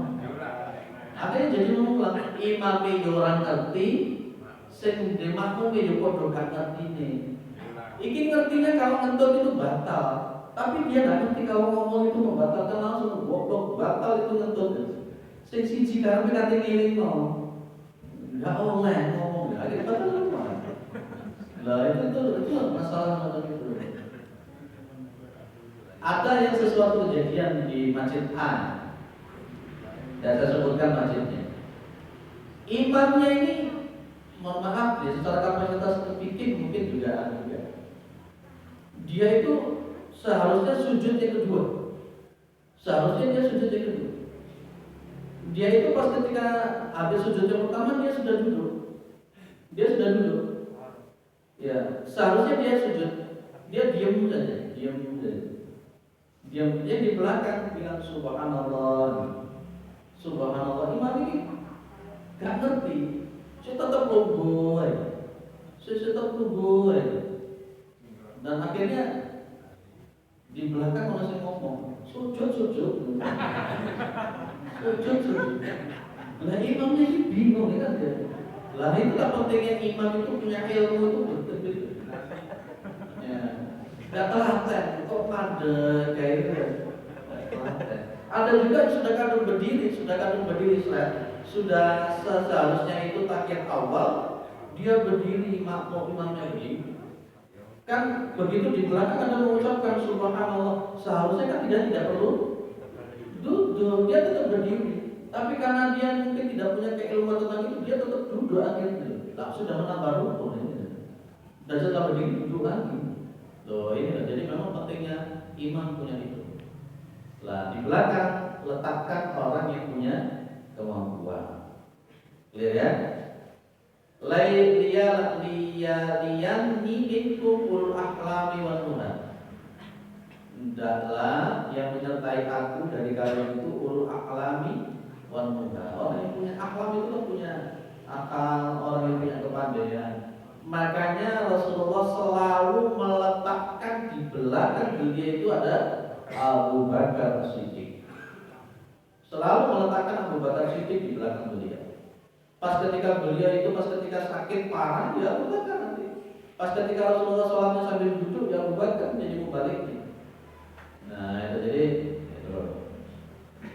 Speaker 1: Akhirnya jadi ngomong imami orang ngerti, sing di makmum yo padha gak ngerti nih. Iki ngertinya kalau ngentut itu batal, tapi dia nggak ngerti kalau ngomong itu membatalkan langsung. Goblok, batal itu ngentut. Sing sekarang kate ngiling nggak oleh ngomong ya kita lah itu masalah macam itu. Ada yang sesuatu kejadian di masjid A, dan saya sebutkan masjidnya. Imamnya ini, mohon maaf ya, secara kapasitas berpikir mungkin juga dia itu seharusnya sujud yang kedua. Seharusnya dia sujud yang kedua. Dia itu pas ketika habis sujud yang pertama dia sudah duduk. Ya, seharusnya dia sujud. Dia diam saja. Dia di belakang bilang subhanallah. Subhanallah. Imam ini gak ngerti. Saya tetap lugu aja. Dan akhirnya di belakang masih ngomong sujud. Lah imamnya ini bingung kan dia. Lah itulah pentingnya imam itu punya ilmu itu betul. Ya. Gak telaten, kok mandek kayak gitu. Ada juga yang sudah kadung berdiri, sudah seharusnya itu takbir awal, dia berdiri imamnya berdiri. Kan begitu di belakang ada mengucapkan subhanallah, seharusnya kan tidak perlu duduk, dia tetap berdiri. Tapi karena dia mungkin tidak punya keilmuan tentang itu, dia tetap duduk akhirnya. Lah sudah menambah rukun ini. Dan setelah berdiri duduk lagi. Loh ini jadi memang pentingnya imam punya itu. Lah di belakang letakkan orang yang punya kemampuan. Clear ya? Liyan minkum ul ahlami wan nuha. Hendaklah yang menyertai aku dari kalian itu ul ahlami wan nuha. Orang yang punya aklam itu punya akal, orang yang punya kepandaian. Makanya Rasulullah selalu meletakkan di belakang beliau itu ada Abu Bakar Siddiq. Selalu meletakkan Abu Bakar Siddiq di belakang beliau. Pas ketika sakit parah ya Abu Bakar nanti. Pas ketika Rasulullah sholatnya sambil duduk ya Abu Bakar menjadi mubaliknya. Nah itu jadi itu.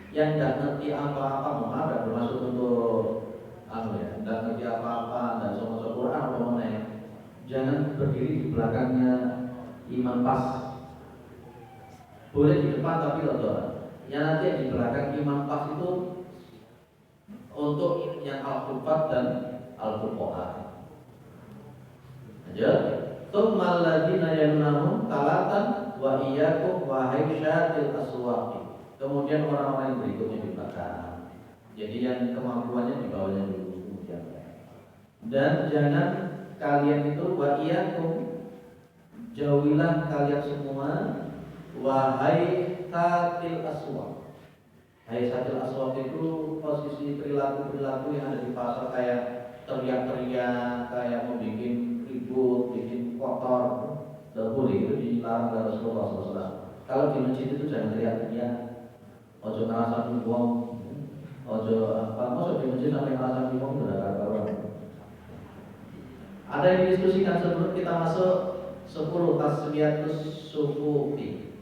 Speaker 1: Yang tidak ngerti apa-apa maaf bermaksud untuk tidak ngerti apa-apa dan sama Quran apa mana. Jangan berdiri di belakangnya imam pas. Boleh di depan tapi tidak. Yang nanti di belakang imam pas itu untuk yang al-hufat dan al-fuqaha. Aja. Tsummal ladzina yalunahum talatan wa iyyakum wa haysyatil aswaqi. Kemudian orang-orang yang berikutnya di belakang. Jadi yang kemampuannya di bawahnya dulu kemudian. Dan jangan kalian itu wa iyyakum, jauhilah kalian semua wahai satil aswaq. Hai satil aswaq itu posisi perilaku yang ada di pasar kayak teriak-teriak, kayak membuat ribut, bikin kotor. Tidak boleh, itu dilarang oleh Rasulullah SAW. Kalau di masjid itu jangan teriak-teriak, ojo ngerasain wong, ojo masuk di masjid sampai ngerasain wong sudah karuan. Ada yang didiskusikan sebelum kita masuk 10 tasmiyatus sufufi.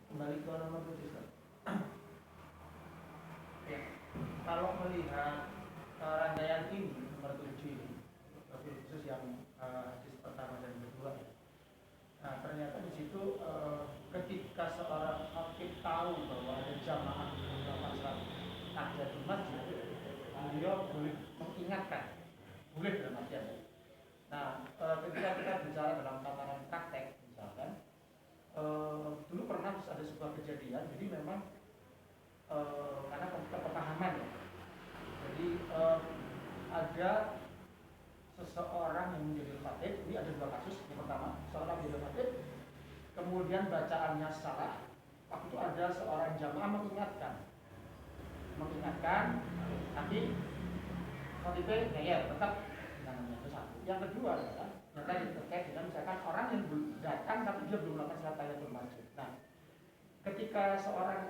Speaker 2: Kembali ke nomor 7. Ya, kalau melihat rangkaian ini nomor 7 ini, khusus yang hadis pertama dan kedua. Nah, ternyata di situ ketika seorang hakim tahu bahwa ada jamaah melakukan salat tahiyatul masjid, beliau boleh mengingatkan, boleh dalam artian. Nah, ketika kita bicara dalam tataran praktek, misalkan, dulu pernah ada sebuah kejadian, jadi memang karena kepahaman ya, jadi ada seseorang yang menjadi khatib. Ini ada dua kasus. Yang pertama, seorang menjadi khatib, kemudian bacaannya salah. Waktu itu ada seorang jamaah mengingatkan, tapi khatibnya ya tetap namanya itu satu. Yang kedua adalah yang tadi terkait dengan misalkan orang yang datang tapi dia belum melakukan salat tahiyatul masjid. Nah, ketika seorang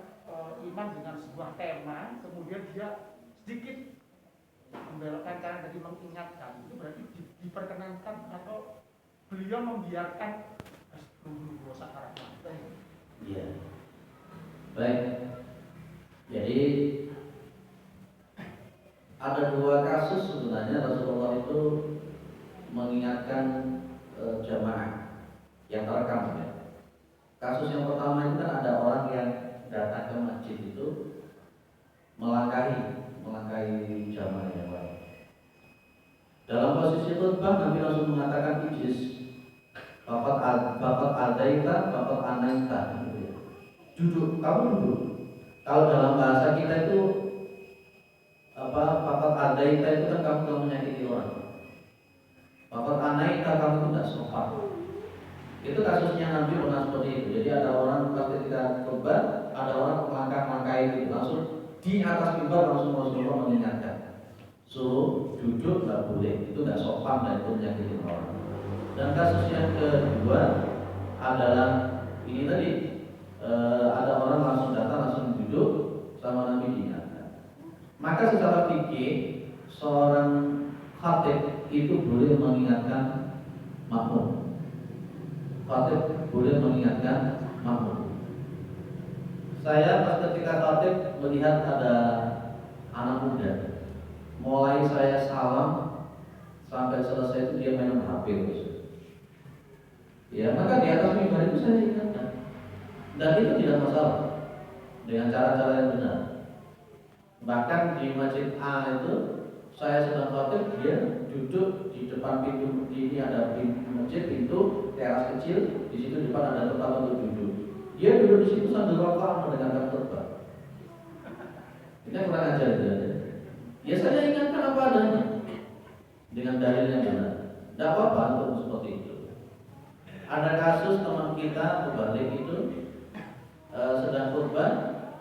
Speaker 2: imam dengan sebuah tema, kemudian dia sedikit membelokkan cara tadi mengingatkan, itu berarti diperkenankan atau beliau membiarkan dulu sakarat mati.
Speaker 1: Iya. Baik. Jadi kasus sebenarnya Rasulullah itu mengingatkan jamaah yang terekam ya. Kasus yang pertama itu kan ada orang yang datang ke masjid itu melangkahi jamaah yang lain. Dalam posisi khutbah Nabi langsung mengatakan ijlis, bapak adaita, bapak anaita, gitu ya. Duduk, kamu duduk. Kalau dalam bahasa kita itu bapak adaita itu kan kamu telah menyakiti orang. Bapak anaita kamu tidak sopan. Itu kasusnya Nabi pernah seperti itu. Jadi ada orang ketika khutbah, ada orang melangkah-langkahi itu langsung di atas mimbar langsung Rasulullah mengingatkan, suruh duduk nggak boleh, itu nggak sopan dan itu menyakiti orang. Dan kasus yang kedua adalah ini tadi, ada orang langsung datang langsung duduk sama Nabi diingatkan. Maka secara fikih seorang khatib itu boleh mengingatkan makmum. Khatib boleh mengingatkan makmum. Saya pas ketika khatib melihat ada anak muda, mulai saya salam sampai selesai itu dia main HP terus. Ya, maka di atas mimbar itu saya ingatkan. Dan itu tidak masalah dengan cara-cara yang benar. Bahkan di masjid A itu saya sedang khatib, dia duduk di depan pintu. Ini ada pintu masjid, pintu teras kecil, di situ depan ada tempat untuk duduk. Dia duduk di situ sambil rokok mendengarkan khutbah. Ini kurang ajar gitu. Ya saya ingatkan apa adanya dengan dalil yang benar. Tidak apa-apa untuk seperti itu. Ada kasus teman kita kebalik itu sedang khutbah,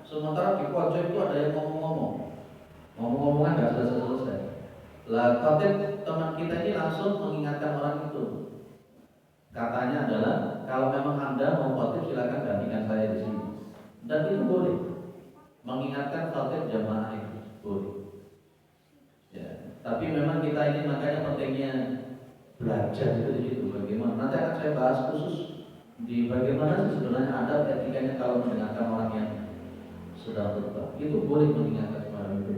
Speaker 1: sementara di pojok itu ada yang ngomong-ngomongan nggak selesai. Lah khatib teman kita ini langsung mengingatkan orang itu. Katanya adalah kalau memang Anda mau khatib silakan gantikan saya di sini. Dan itu boleh. Mengingatkan khatib jamaah itu boleh. Ya, tapi memang kita ini makanya pentingnya belajar itu di situ. Bagaimana? Nanti akan saya bahas khusus di bagaimana sih sebenarnya adab etikanya kalau mendengarkan orang yang sedang khutbah. Itu boleh mengingatkan orang itu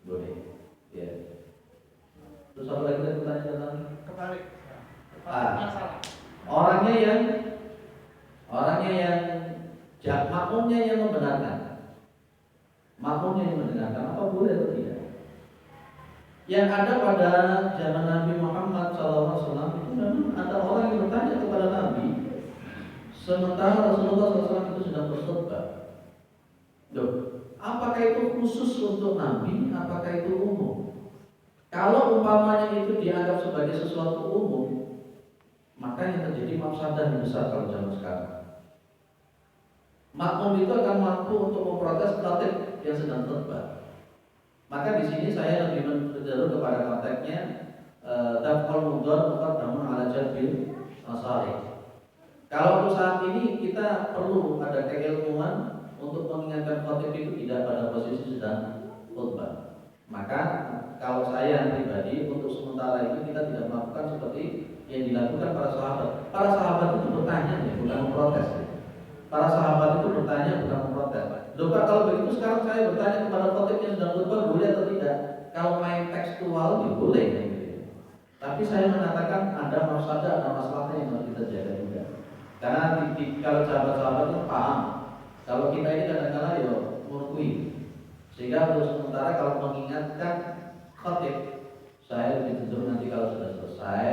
Speaker 1: boleh. Ya. Terus apa lagi kita tanya tentang
Speaker 2: Kebalik. Masalah.
Speaker 1: Orangnya yang makmumnya yang membenarkan. Makmumnya yang mendengarkan apa boleh atau tidak? Yang ada pada zaman Nabi Muhammad SAW itu memang ada orang yang bertanya kepada Nabi, sementara Rasulullah SAW itu sedang berkhutbah. Loh, apakah itu khusus untuk Nabi? Apakah itu umum? Kalau umpamanya itu dianggap sebagai sesuatu umum, maka yang terjadi mafsadah yang besar kalau zaman sekarang. Makmum itu akan mampu untuk memprotes khatib yang sedang khutbah. Maka di sini saya lebih mencenderung kepada konteksnya daf'ul mudhar muqaddamun ala jalbil masalih. Kalau untuk saat ini kita perlu ada keilmuan untuk mengingatkan khatib itu tidak pada posisi sedang khutbah. Maka kalau saya pribadi untuk sementara ini kita tidak melakukan seperti yang dilakukan para sahabat. Para sahabat itu bertanya ya, bukan memprotes. Para sahabat itu bertanya bukan memprotes. Loh Pak, kalau begitu sekarang saya bertanya kepada khatib yang sedang khutbah boleh atau tidak? Kalau main tekstual ya boleh gitu. Tapi saya mengatakan ada mafsadah, ada masalahnya yang harus kita jaga juga. Karena kalau sahabat-sahabat itu paham. Kalau kita ini kadang-kadang ya murkui. Sehingga untuk sementara kalau mengingatkan khatib, saya lebih cenderung nanti kalau sudah selesai,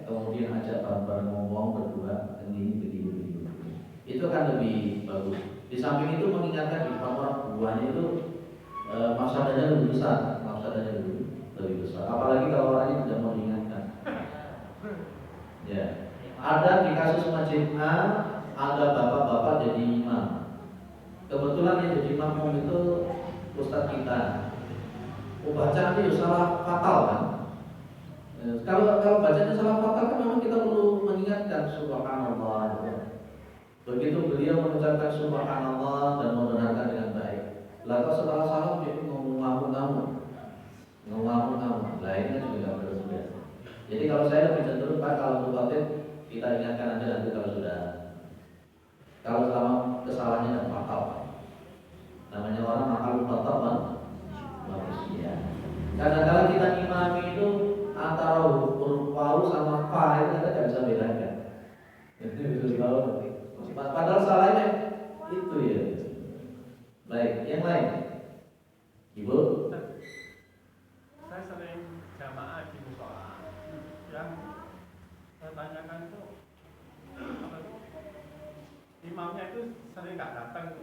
Speaker 1: kemudian ajak bareng-bareng ngomong berdua, begini. Itu kan lebih bagus. Di samping itu mengingatkan di orang buahnya itu mafsadahnya lebih besar, lebih besar. Apalagi kalau orangnya tidak mau diingatkan. Ya, ada di kasus masjid A, ada bapak-bapak jadi imam. Kebetulan yang jadi makmum itu ustadz kita. Bacaannya salah fatal kan. Kalau bacanya salah fatal kan memang kita perlu mengingatkan subhanallah. Begitu beliau mengucapkan subhanallah dan membenarkan dengan baik. Lalu setelah salam dia ngomong-ngomong. Lah ini juga berbeda. Jadi kalau saya lebih cenderung Pak kalau untuk khatib kita ingatkan aja nanti kalau sudah. Kalau selama kesalahannya tidak fatal. Namanya orang makhluk fatal manusia. Kadang-kadang kita kita imami itu antara huruf wawu sama fa itu kita nggak bisa bedakan. Itu bisa tahu. Padahal salahnya itu ya. Baik, yang lain, Ibu.
Speaker 3: Saya sering jamaah di musola. Yang saya tanyakan itu apa itu? Imamnya itu sering nggak datang.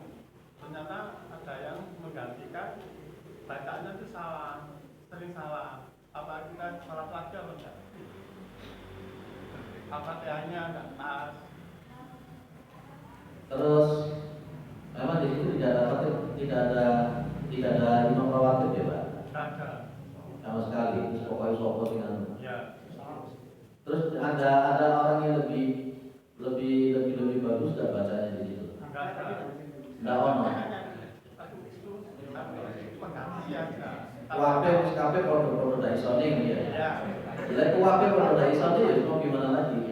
Speaker 3: Ternyata ada yang menggantikan, bacaannya itu salah, sering salah. Apa kita salah lagi atau enggak? Al-Fatihahnya enggak pas.
Speaker 1: Terus memang di situ tidak ada imam rawatib ya Pak?
Speaker 3: Enggak ada.
Speaker 1: Sama sekali. Terus pokoknya sopo dengan.
Speaker 3: Ya.
Speaker 1: Terus ada orang yang lebih bagus nggak bacanya di situ?
Speaker 3: Enggak ada.
Speaker 1: Nggak ono.
Speaker 3: Pengganti aja.
Speaker 1: Kabeh produk dari Sony ya.
Speaker 3: Ya.
Speaker 1: Jadi kabeh produk dari Sony ya mau gimana lagi?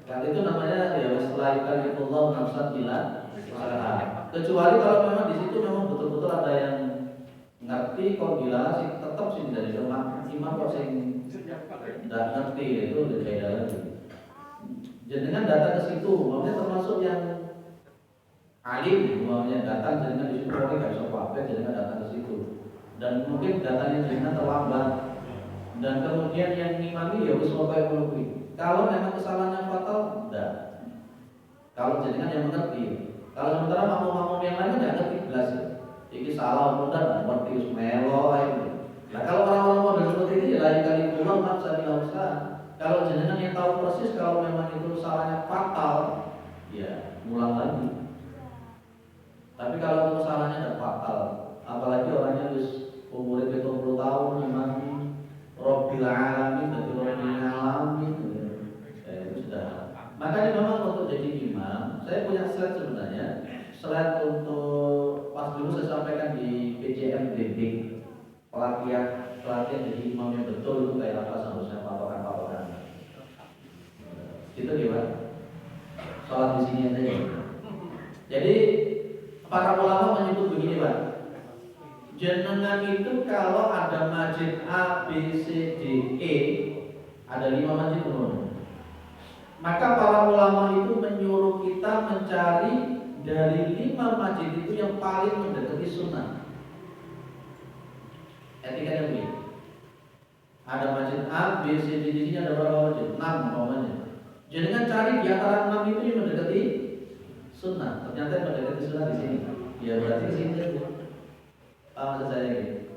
Speaker 1: Kan itu namanya ya setelah ikalifullah nafsan bila usaha. Kecuali kalau memang di situ memang betul-betul ada yang ngerti kok bila sih tetap sih dari imam kok sing nggak ngerti itu lebih beda lagi. Jenengan datang ke situ, maksudnya termasuk yang alim, maksudnya datang jenengan di situ kok nggak bisa apa-apa, jenengan datang ke situ. Dan mungkin datangnya jenengan terlambat. Dan kemudian yang ngimami ya wis pokoke ngono kuwi. Kalau memang kesalahannya fatal, enggak. Kalau jenengan yang mengerti. Kalau sementara makmum-makmum yang lain enggak ngerti belas. Iki salah mudah ngerti wis melo ae. Nah, kalau orang-orang model seperti ini ya lain kali pulang kan saya bilang usaha. Kalau jenengan yang tahu persis kalau memang itu salahnya fatal, ya ngulang lagi. Tapi kalau kesalahannya tidak fatal, apalagi orangnya wis umurnya 70 tahun imami Rabbil alamin dan Rabbil alamin itu sudah. Makanya memang untuk jadi imam, saya punya slide sebenarnya. Slide untuk pas dulu saya sampaikan di PJM Bimbing pelatihan jadi imam yang betul itu kayak apa seharusnya patokan. Itu gimana? Sholat di sini aja ya. Jadi para ulama menyebut begini Pak. Jenengan itu kalau ada masjid A, B, C, D, E, ada 5 masjid menurut. Maka para ulama itu menyuruh kita mencari dari 5 masjid itu yang paling mendekati sunnah. Etikanya begini. Ada masjid A, B, C, D, di sini ada berapa masjid? 6 umpamanya. Jenengan cari di antara 6 itu yang mendekati sunnah. Ternyata yang mendekati sunnah di sini. Ya berarti di sini aja. Maksud saya gitu.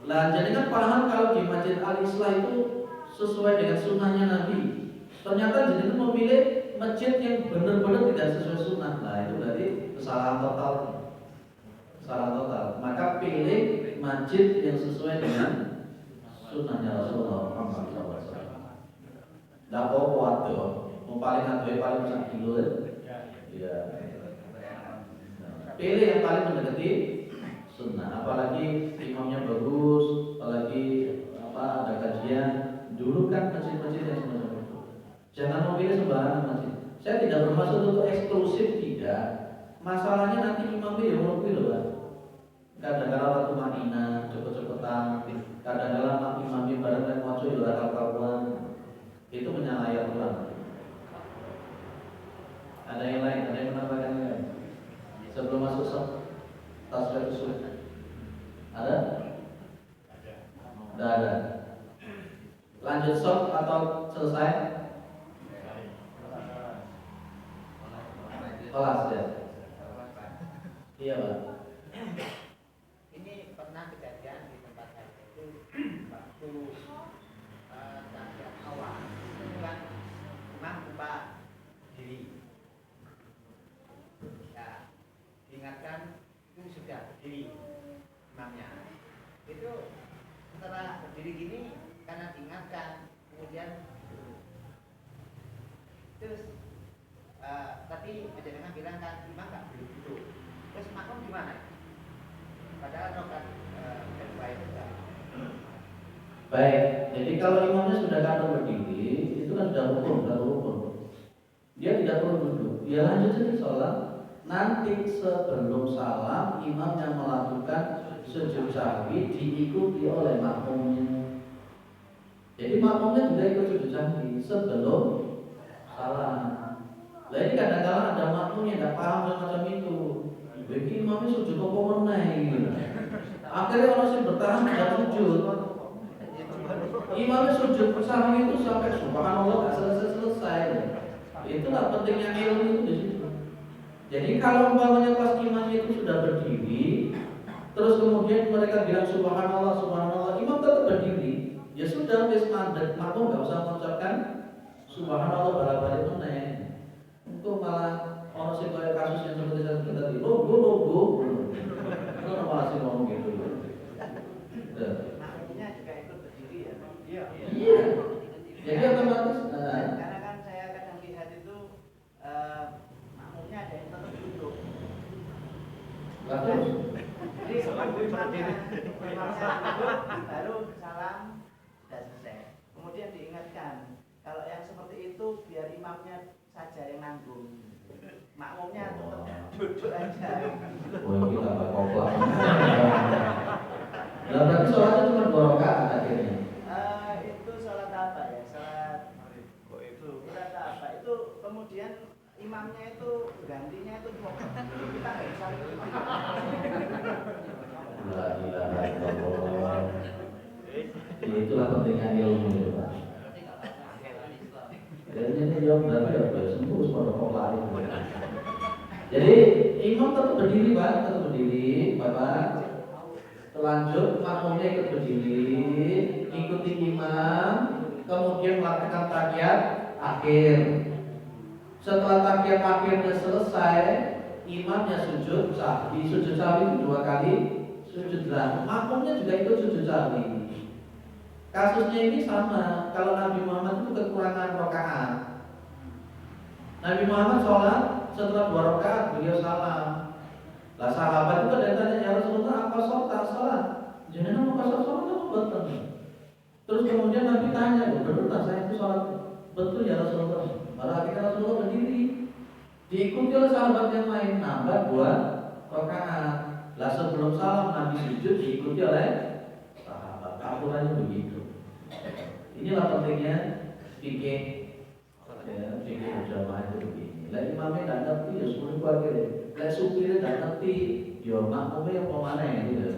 Speaker 1: Lah jenengan paham kalau di Masjid Al-Islah itu sesuai dengan sunnahnya Nabi. Ternyata jenengan memilih masjid yang benar-benar tidak sesuai sunnah. Nah itu berarti kesalahan total. Kesalahan total. Maka pilih masjid yang sesuai dengan sunnahnya Rasulullah Muhammad SAW. Tidak apa-apa waduh. Mau paling aduh paling besar kilo ya. Pilih yang paling mendekati sunnah, apalagi imamnya bagus, apalagi ada kajian. Dulu kan masjid-masjid yang semacam itu. Jangan memilih sembarangan masjid. Saya tidak bermaksud untuk eksklusif, tidak. Masalahnya nanti imamnya ya mau loh Pak. Kadang-kadang waktu makina cepet-cepetan, kadang-kadang imamnya bareng dan maco ya kawan. Itu menyalahi aturan. Ada yang lain, ada yang menambahkan yang lain. Sebelum masuk tasbih usul. Ada? Tidak ada. Lanjut sob atau selesai? Kelas ya. Iya Pak.
Speaker 4: Ini pernah kejadian di tempat saya itu waktu tahap awal kan imam lupa diri. Ya, diingatkan itu sudah berdiri imamnya. Itu setelah berdiri gini karena diingatkan kemudian terus tadi penjaringan bilang kan imam nggak boleh duduk. Terus makmum gimana? Padahal rokat kedua itu enggak.
Speaker 1: Baik, jadi kalau imamnya sudah kata berdiri, itu kan sudah rukun. Dia tidak perlu duduk. Dia lanjut saja sholat. nanti sebelum salam imam yang melakukan sujud sahwi diikuti oleh makmumnya. Jadi makmumnya juga ikut sujud sahwi sebelum salam. Nah ini kadang-kadang ada makmum yang tidak paham semacam itu. Jadi imamnya sujud apa meneh gitu. Akhirnya orang sih bertahan tidak sujud. Imamnya sujud sahwi itu sampai subhanallah nggak selesai. Itulah pentingnya ilmu itu di situ. Jadi kalau umpamanya pas imamnya itu sudah berdiri, terus kemudian mereka bilang subhanallah, subhanallah, imam tetap berdiri, ya sudah wis mandek, makmum nggak usah mengucapkan subhanallah balik-balik meneh. Untuk malah orang sih kayak kasus yang seperti saya sebut tadi, logo, itu malah sih ngomong gitu.
Speaker 4: Makmumnya juga ikut berdiri ya.
Speaker 1: Iya. Jadi otomatis.
Speaker 4: Karena kan saya kadang lihat itu makmumnya ada yang tetap duduk.
Speaker 1: Bagus.
Speaker 4: Jadi imamnya duduk, baru salam sudah selesai. Kemudian diingatkan kalau yang seperti itu biar imamnya saja yang nanggung. Makmumnya tetap duduk aja.
Speaker 1: Oh ini tambah kopla. Nah berarti sholatnya cuma 2 rakaat akhirnya.
Speaker 4: Itu sholat apa ya? Sholat surat apa? Itu kemudian imamnya itu gantinya itu kita nggak bisa
Speaker 1: La ilaha illallah. Itulah pentingnya ilmu itu Pak. Jadi ini jawab berarti ya sembuh pada kopla itu. Jadi imam tetap berdiri Pak, tetap berdiri Bapak. Lanjut makmumnya ikut berdiri, ikuti imam, kemudian melakukan tahiyat akhir. Setelah tahiyat akhirnya selesai, imamnya sujud sahwi. Sujud sahwi itu 2 kali sujud lah. Makmumnya juga ikut sujud sahwi. Kasusnya ini sama. Kalau Nabi Muhammad itu kekurangan rakaat. Nabi Muhammad sholat setelah 2 rakaat beliau salam. Lah sahabat itu ada tanya, ya Rasulullah apa sholat? Jangan mau kasar sholat apa betul? Terus kemudian Nabi tanya, betul tak saya itu sholat? Betul ya Rasulullah. Pada akhirnya Rasulullah berdiri, diikuti oleh sahabat yang lain, nambah 2 rakaat. Lah sebelum salam Nabi sujud diikuti oleh sahabat. Aturannya begitu. Inilah pentingnya fikih. Ya, fikih berjamaah itu begini. Lah imamnya tidak ngerti ya semuanya keluarga. Lah supirnya tidak ngerti, ya makmumnya yang pemana gitu.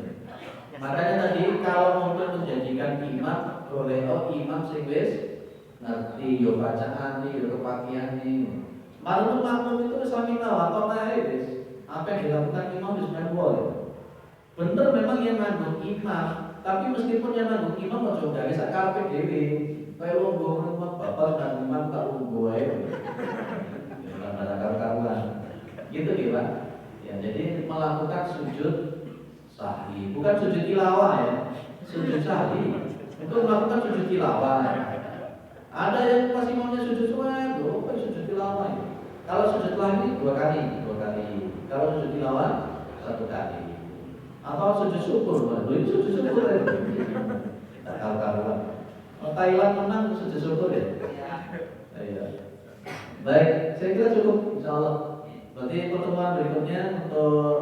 Speaker 1: Makanya tadi kalau untuk menjanjikan imam, boleh imam sing wis ngerti yo bacaan nih, yo kepakian nih. Malah makmum itu sami tahu wis. Apa yang dilakukan imam wis boleh. Bener memang yang nanggung imam, tapi meskipun yang nanggung imam ojo gawe sak karepe dhewe. Kaya wong ngomong bapak dan imam tak lungguh ae. Ya ada karuan. Gitu ya Pak. Ya jadi melakukan sujud sahwi, bukan sujud tilawah ya. Sujud sahwi itu melakukan sujud tilawah. Ada yang masih maunya sujud sunnah, sujud tilawah. Kalau sujud sahwi 2 kali. Kalau sujud tilawah 1 kali. Atau sujud syukur, ini sujud syukur ya. Tak karuan. Thailand menang sujud syukur ya. Iya. Baik, saya kira cukup insyaallah. Berarti pertemuan berikutnya untuk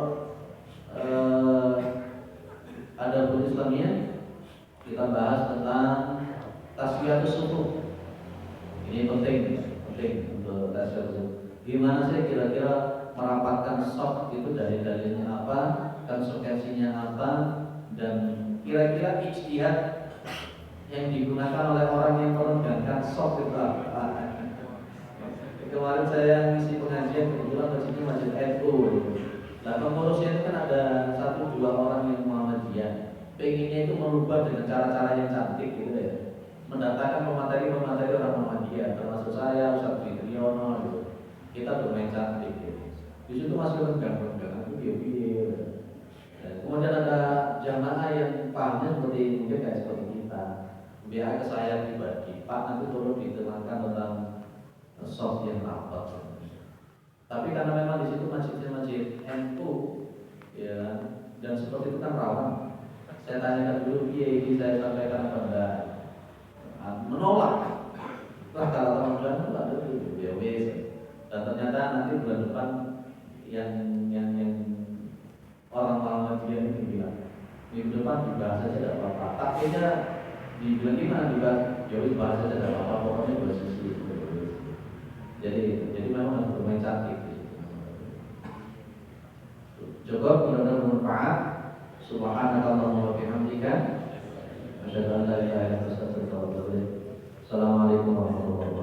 Speaker 1: adabul Islamiyah kita bahas tentang tasfiyatus sufuf. Ini penting untuk tasfiyatus sufuf. Gimana sih kira-kira merapatkan shaf itu dari dalilnya apa, konsekuensinya apa, dan kira-kira ijtihad yang digunakan oleh orang yang menegakkan shaf itu apa. Kemarin saya ngisi pengajian kebetulan masjidnya masjid NU. Nah pengurusnya itu kan ada 1-2 orang yang Muhammadiyah. Pengennya itu merubah dengan cara-cara yang cantik gitu ya. Mendatangkan pemateri orang Muhammadiyah, termasuk saya, Ustaz Fitriono gitu. Kita bermain cantik gitu. Di situ masih renggang-renggang, aku biar. Kemudian ada jamaah yang pahamnya seperti mungkin kayak seperti kita. Biar ke saya pribadi, Pak nanti tolong diterangkan tentang soft yang rapat. Tapi karena memang di situ masjid NU ya, dan seperti itu kan rawan. Saya tanyakan dulu, ini saya sampaikan kepada menolak. Lah kalau teman-teman itu ada tuh ya wes. Dan ternyata nanti bulan depan yang orang-orang Madinah itu bilang minggu depan dibahas saja tidak apa-apa. Takdirnya dibilang gimana juga, jauh bahas saja tidak apa-apa. Pokoknya dua sisi. Jadi memang harus bermain cantik. Cukup, mudah-mudahan bermanfaat. Subhanakallahumma wa bihamdika, asyhadu an la ilaha illa anta astaghfiruka wa atubu ilaik. Assalamualaikum warahmatullahi wabarakatuh.